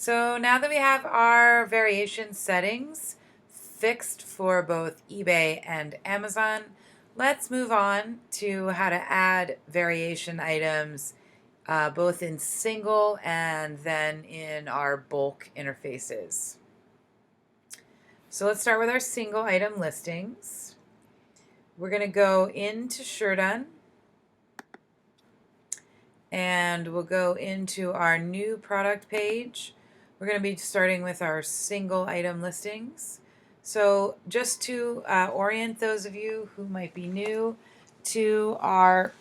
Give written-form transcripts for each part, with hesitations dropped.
So now that we have our variation settings fixed for both eBay and Amazon, let's move on to how to add variation items both in single and then in our bulk interfaces. So let's start with our single item listings. We're going to go into SureDone and we'll go into our new product page. We're going to be starting with our single item listings. So just to orient those of you who might be new to our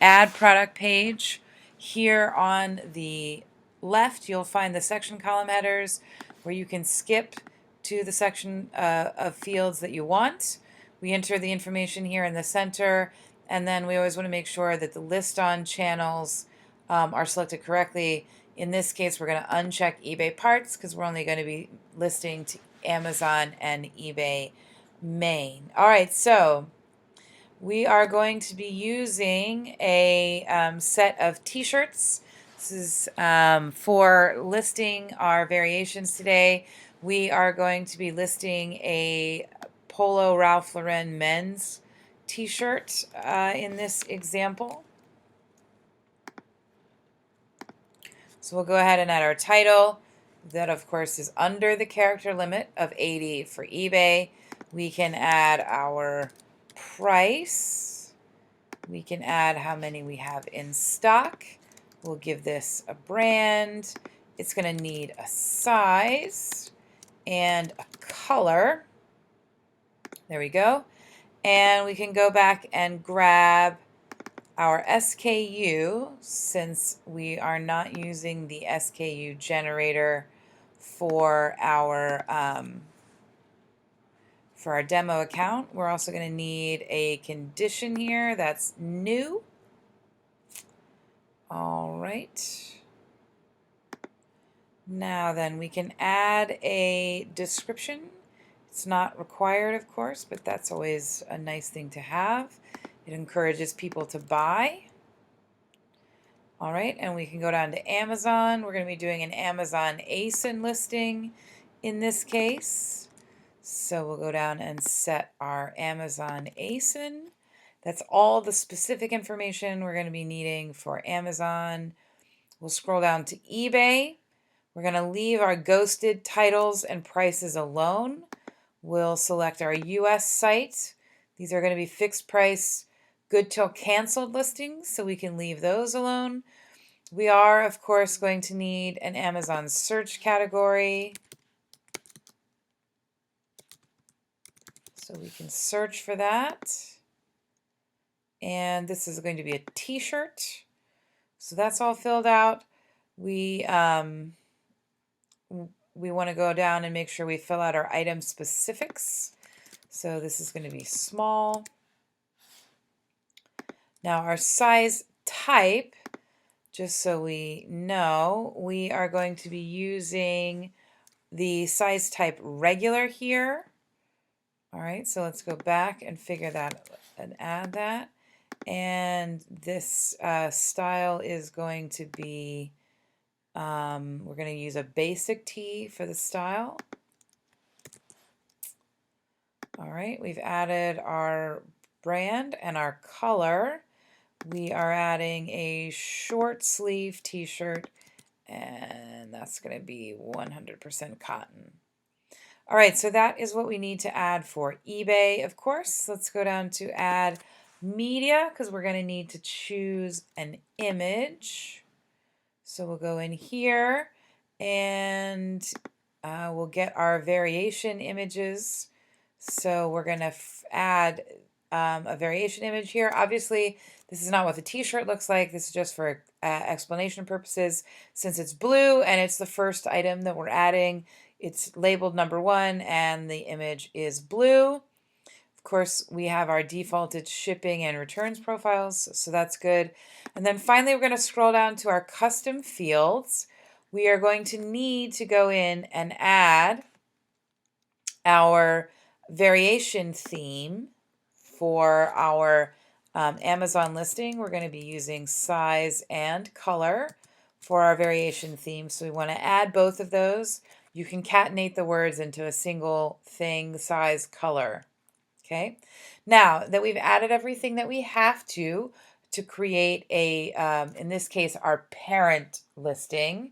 add product page, here on the left you'll find the section column headers where you can skip to the section of fields that you want. We enter the information here in the center, and then we always want to make sure that the list on channels are selected correctly. In this case, we're going to uncheck eBay parts because we're only going to be listing to Amazon and eBay main. All right, so we are going to be using a set of t-shirts. This is for listing our variations today. We are going to be listing a Polo Ralph Lauren men's t-shirt in this example. So we'll go ahead and add our title. That, of course, is under the character limit of 80 for eBay. We can add our price. We can add how many we have in stock. We'll give this a brand. It's going to need a size and a color. There we go. And we can go back and grab our SKU, since we are not using the SKU generator for our demo account. We're also going to need a condition here that's new. All right. Now then, we can add a description. It's not required, of course, but that's always a nice thing to have. It encourages people to buy. All right, and we can go down to Amazon. We're going to be doing an Amazon ASIN listing in this case. So we'll go down and set our Amazon ASIN. That's all the specific information we're going to be needing for Amazon. We'll scroll down to eBay. We're going to leave our ghosted titles and prices alone. We'll select our US site. These are going to be fixed price, good till canceled listings, so we can leave those alone. We are, of course, going to need an Amazon search category. So we can search for that. And this is going to be a t-shirt. So that's all filled out. We want to go down and make sure we fill out our item specifics. So this is going to be small. Now our size type, just so we know, we are going to be using the size type regular here. All right, so let's go back and figure that and add that. And this style is going to be, we're going to use a basic tee for the style. All right, we've added our brand and our color. We are adding a short sleeve t-shirt, and that's going to be 100% cotton. All right, so that is what we need to add for eBay, of course. Let's go down to add media, because we're going to need to choose an image. So we'll go in here, and we'll get our variation images. So we're going to add a variation image here. Obviously, this is not what the t-shirt looks like. This is just for explanation purposes. Since it's blue and it's the first item that we're adding, it's labeled number 1 and the image is blue. Of course, we have our defaulted shipping and returns profiles, so that's good. And then finally, we're going to scroll down to our custom fields. We are going to need to go in and add our variation theme for our Amazon listing. We're going to be using size and color for our variation theme. So we want to add both of those. You concatenate the words into a single thing, size, color. Okay. Now that we've added everything that we have to create a, in this case, our parent listing,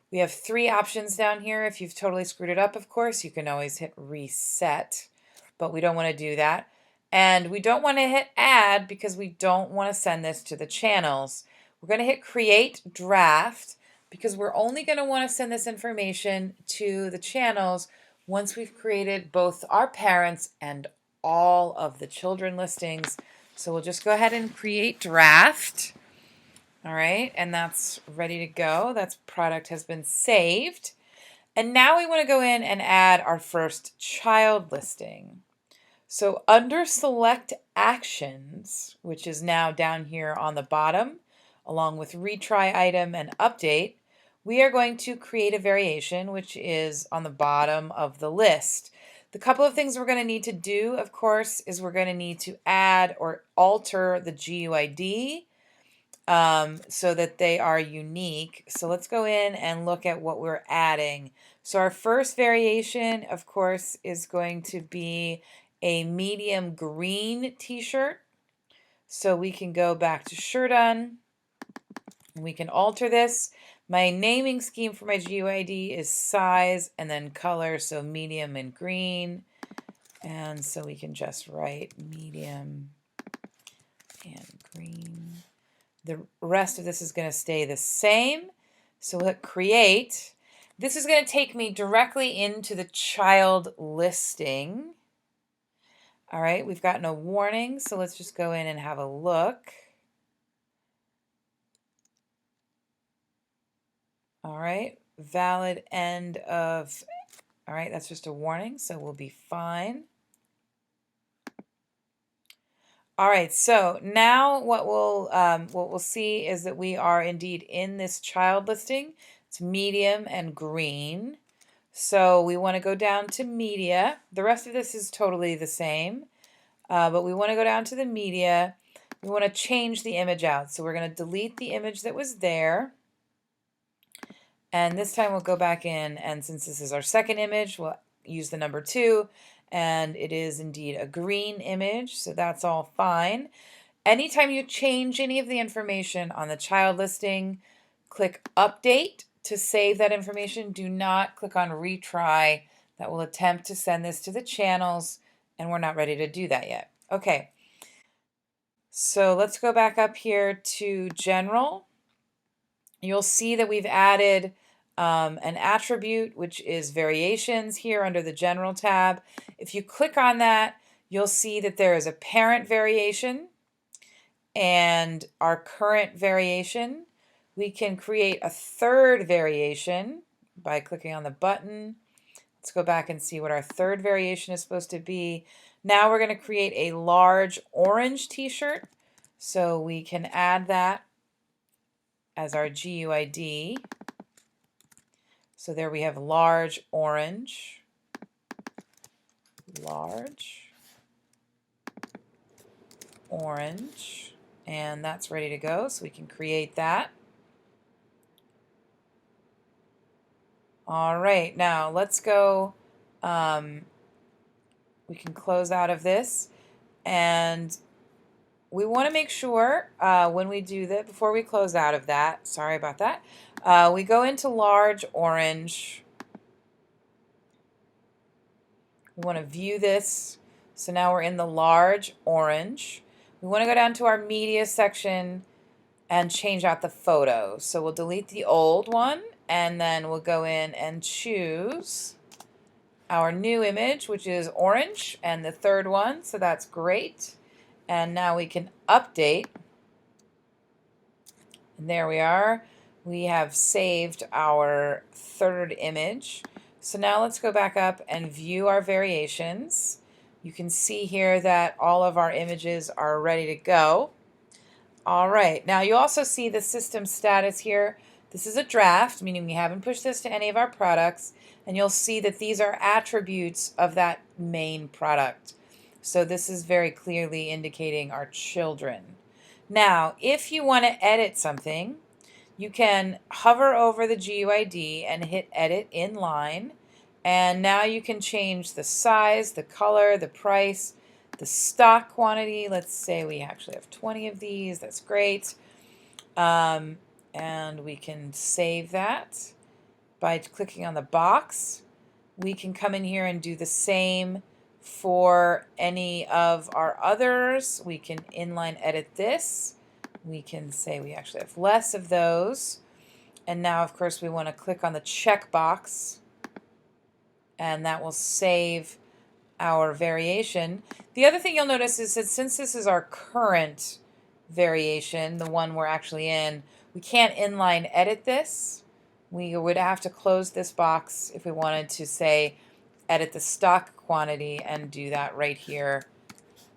we have 3 options down here. If you've totally screwed it up, of course, you can always hit reset, but we don't want to do that. And we don't want to hit add because we don't want to send this to the channels. We're going to hit create draft because we're only going to want to send this information to the channels once we've created both our parents and all of the children listings. So we'll just go ahead and create draft. All right, and that's ready to go. That product has been saved. And now we want to go in and add our first child listing. So under select actions, which is now down here on the bottom, along with retry item and update, we are going to create a variation, which is on the bottom of the list. The couple of things we're going to need to do, of course, is we're going to need to add or alter the GUID so that they are unique. So let's go in and look at what we're adding. So our first variation, of course, is going to be a medium green t-shirt. So we can go back to SureDone and we can alter this. My naming scheme for my GUID is size and then color, so medium and green. And so we can just write medium and green. The rest of this is going to stay the same. So we'll hit create. This is going to take me directly into the child listing. All right, we've gotten a warning, so let's just go in and have a look. All right, valid end of, all right, that's just a warning, so we'll be fine. All right, so now what we'll see is that we are indeed in this child listing. It's medium and green. So we want to go down to media. The rest of this is totally the same, but we want to go down to the media. We want to change the image out. So we're going to delete the image that was there. And this time we'll go back in, and since this is our second image, we'll use the number 2. And it is indeed a green image, so that's all fine. Anytime you change any of the information on the child listing, click Update to save that information. Do not click on Retry. That will attempt to send this to the channels, and we're not ready to do that yet. Okay, so let's go back up here to General. You'll see that we've added an attribute, which is variations here under the General tab. If you click on that, you'll see that there is a parent variation and our current variation. We can create a third variation by clicking on the button. Let's go back and see what our third variation is supposed to be. Now we're going to create a large orange t-shirt. So we can add that as our GUID. So there we have large orange, and that's ready to go. So we can create that. All right, now let's go. We can close out of this, and we want to make sure when we do that, before we close out of that, sorry about that, we go into large orange. We want to view this. So now we're in the large orange. We want to go down to our media section and change out the photo. So we'll delete the old one, and then we'll go in and choose our new image, which is orange, and the third one. So that's great. And now we can update. And there we are. We have saved our third image. So now let's go back up and view our variations. You can see here that all of our images are ready to go. All right, now you also see the system status here. This is a draft, meaning we haven't pushed this to any of our products, and you'll see that these are attributes of that main product. So this is very clearly indicating our children. Now, if you want to edit something, you can hover over the GUID and hit edit inline. And now you can change the size, the color, the price, the stock quantity. Let's say we actually have 20 of these. That's great. And we can save that by clicking on the box. We can come in here and do the same for any of our others. We can inline edit this. We can say we actually have less of those. And now, of course, we want to click on the checkbox, and that will save our variation. The other thing you'll notice is that since this is our current variation, the one we're actually in, we can't inline edit this. We would have to close this box if we wanted to, say, edit the stock quantity, and do that right here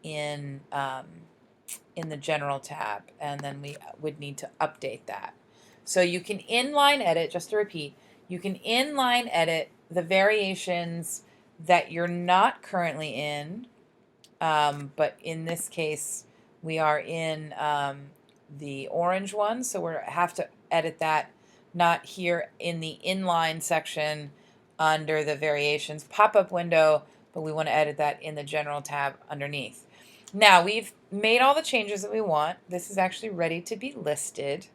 in the General tab, and then we would need to update that. So you can inline edit, just to repeat, you can inline edit the variations that you're not currently in, but in this case we are in the orange one, so we have to edit that, not here in the inline section under the variations pop-up window, but we want to edit that in the General tab underneath. Now we've made all the changes that we want. This is actually ready to be listed.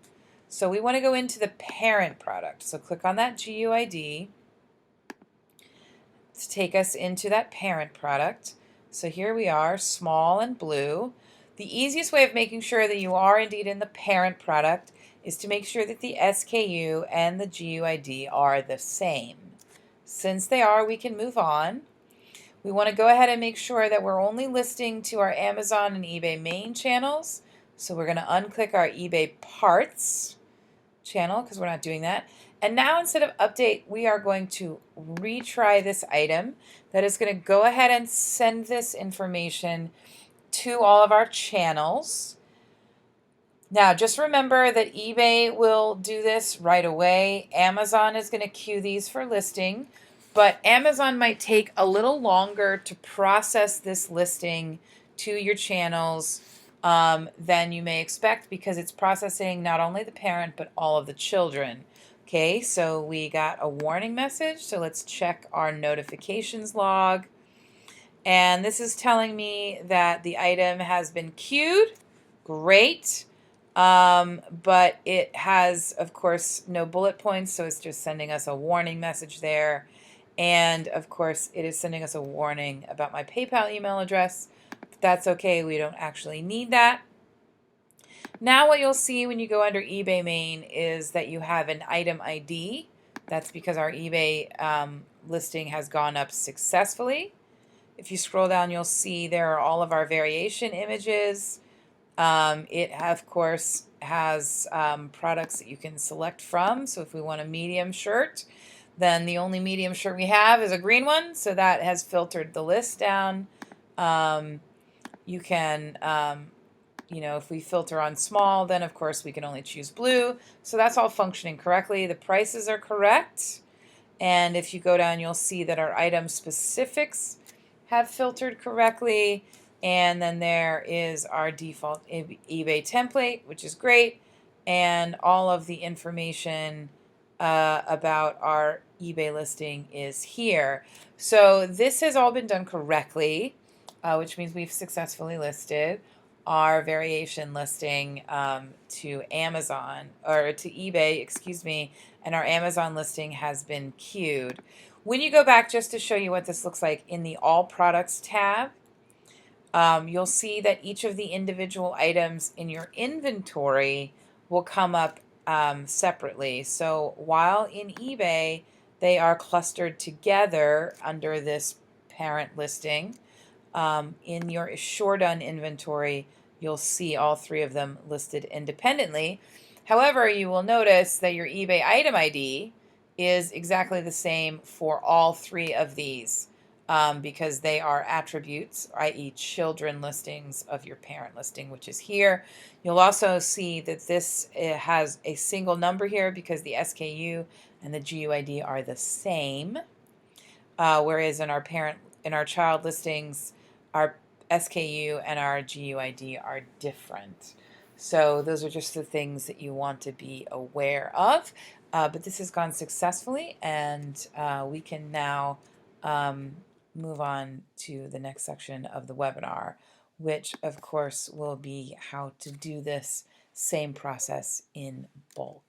So we want to go into the parent product. So click on that GUID to take us into that parent product. So here we are, small and blue. The easiest way of making sure that you are indeed in the parent product is to make sure that the SKU and the GUID are the same. Since they are, we can move on. We want to go ahead and make sure that we're only listing to our Amazon and eBay main channels. So we're going to unclick our eBay parts channel because we're not doing that. And now instead of update, we are going to retry this item. That is going to go ahead and send this information to all of our channels. Now, just remember that eBay will do this right away. Amazon is going to queue these for listing, but Amazon might take a little longer to process this listing to your channels than you may expect, because it's processing not only the parent, but all of the children. Okay, so we got a warning message, so let's check our notifications log. And this is telling me that the item has been queued. Great. But it has, of course, no bullet points, so it's just sending us a warning message there. And, of course, it is sending us a warning about my PayPal email address. But that's okay. We don't actually need that. Now what you'll see when you go under eBay main is that you have an item ID. That's because our eBay listing has gone up successfully. If you scroll down, you'll see there are all of our variation images. It, of course, has products that you can select from. So if we want a medium shirt, then the only medium shirt we have is a green one. So that has filtered the list down. You can, if we filter on small, then of course we can only choose blue. So that's all functioning correctly. The prices are correct. And if you go down, you'll see that our item specifics have filtered correctly. And then there is our default eBay template, which is great. And all of the information about our eBay listing is here. So this has all been done correctly, which means we've successfully listed our variation listing to Amazon, or to eBay, excuse me, and our Amazon listing has been queued. When you go back, just to show you what this looks like in the All Products tab, you'll see that each of the individual items in your inventory will come up separately. So while in eBay, they are clustered together under this parent listing, in your SureDone inventory, you'll see all three of them listed independently. However, you will notice that your eBay item ID is exactly the same for all three of these. Because they are attributes, i.e. children listings of your parent listing, which is here. You'll also see that this has a single number here because the SKU and the GUID are the same, whereas in our child listings, our SKU and our GUID are different. So those are just the things that you want to be aware of. But this has gone successfully, and we can now um, move on to the next section of the webinar, which of course will be how to do this same process in bulk.